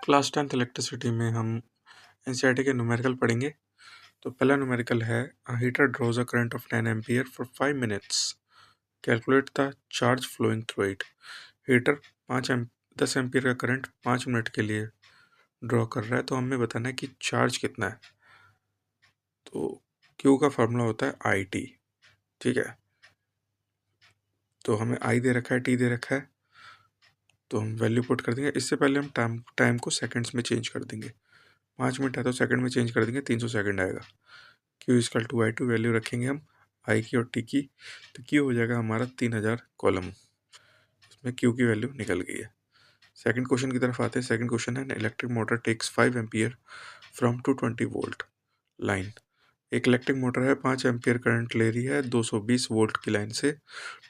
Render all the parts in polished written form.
Class 10th electricity में हम NCERT के न्यूमेरिकल पढ़ेंगे। तो पहला न्यूमेरिकल है a heater draws a current of 10 ampere for 5 minutes, calculate the charge flowing through it. Heater 10 ampere का करंट 5 मिनट के लिए ड्रॉ कर रहा है, तो हमें बताना है कि चार्ज कितना है। तो क्यू का फॉर्मूला होता है आई टी, ठीक है। तो हमें आई दे रखा है, टी दे रखा है, तो हम वैल्यू पुट कर देंगे। इससे पहले हम टाइम को सेकंड्स में चेंज कर देंगे। 5 मिनट है तो सेकंड में चेंज कर देंगे, 300 सेकंड आएगा। Q equal to I t value रखेंगे हम आई की और टी की, तो क्यू हो जाएगा हमारा 3000 कॉलम। इसमें क्यू की वैल्यू निकल गई है। सेकंड क्वेश्चन की तरफ आते हैं। सेकंड क्वेश्चन है electric motor takes 5 ampere from 220 volt line. एक इलेक्ट्रिक मोटर है, 5 एम्पियर करंट ले रही है 220 वोल्ट की लाइन से।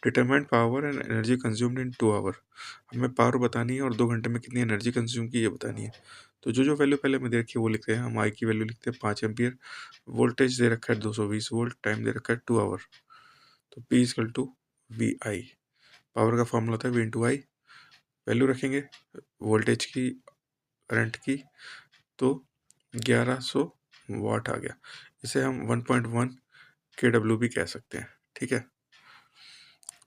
Determine power and energy consumed in 2 hour. हमें पावर बतानी है और 2 घंटे में कितनी एनर्जी कंज्यूम की ये बतानी है। तो जो वैल्यू पहले हमें दे रखी है वो लिखते हैं। हम आई की वैल्यू लिखते हैं 5 एम्पियर, वोल्टेज दे रखा है 220 वोल्ट, टाइम दे रखा है 2 आवर। तो P equal to V I. Power का फॉर्मूला होता है V इंटू आई। वैल्यू रखेंगे वोल्टेज की, करंट की, तो 1100 वाट आ गया। इसे हम 1.1 kW भी कह सकते हैं, ठीक है।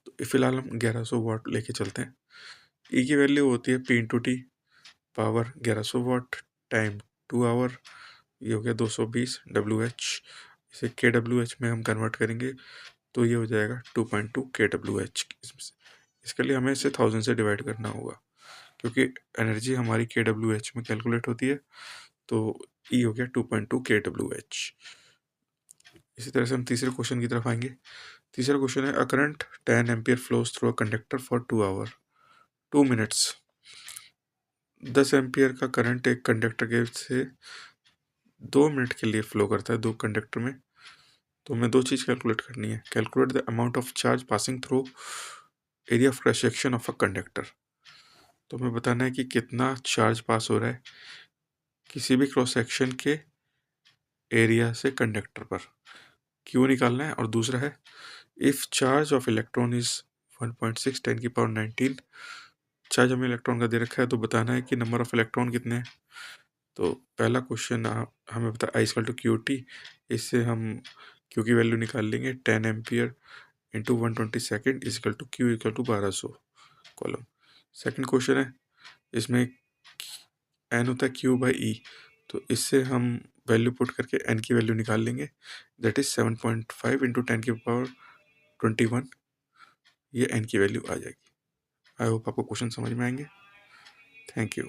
तो फिलहाल हम 1100 वाट लेके चलते हैं। ई की वैल्यू होती है P into T, power 1100 watt, time 2 hour. ये हो गया 220 WH। इसे KWH में हम कन्वर्ट करेंगे तो ये हो जाएगा 2.2 KWH। इसके लिए हमें इसे 1000 से डिवाइड करना होगा, क्योंकि एनर्जी हमारी KWH में कैलकुलेट होती है। तो ई हो गया 2.2 KWH। इसी तरह से हम तीसरे क्वेश्चन की तरफ आएंगे। तीसरा क्वेश्चन है a current 10 ampere flows through a conductor for 2 hour 2 minutes. 10 ampere का करंट एक कंडक्टर के से 2 मिनट के लिए फ्लो करता है, 2 कंडक्टर में। तो हमें 2 चीज़ कैलकुलेट करनी है। Calculate the amount of charge passing through area of cross section of a conductor. तो हमें बताना है कि कितना चार्ज पास हो रहा है किसी भी क्रॉस सेक्शन के एरिया से कंडक्टर पर, क्यों निकालना है। और दूसरा है if charge of electron is 1.6 10 की पावर 19। चार्ज हमें इलेक्ट्रॉन का दे रखा है, तो बताना है कि नंबर ऑफ इलेक्ट्रॉन कितने हैं। तो पहला क्वेश्चन हमें पता I equal to Q T. इससे हम क्यू की वैल्यू निकाल लेंगे 10 ampere into 120 equal to Q equal to 1200 coulomb. Second question है, इसमें एन होता है क्यू बाई ई, तो इससे हम वैल्यू पुट करके एन की वैल्यू निकाल लेंगे। दैट इज 7.5 इंटू 10 की पावर 21। ये एन की वैल्यू आ जाएगी। आई होप आपको क्वेश्चन समझ में आएंगे। Thank you.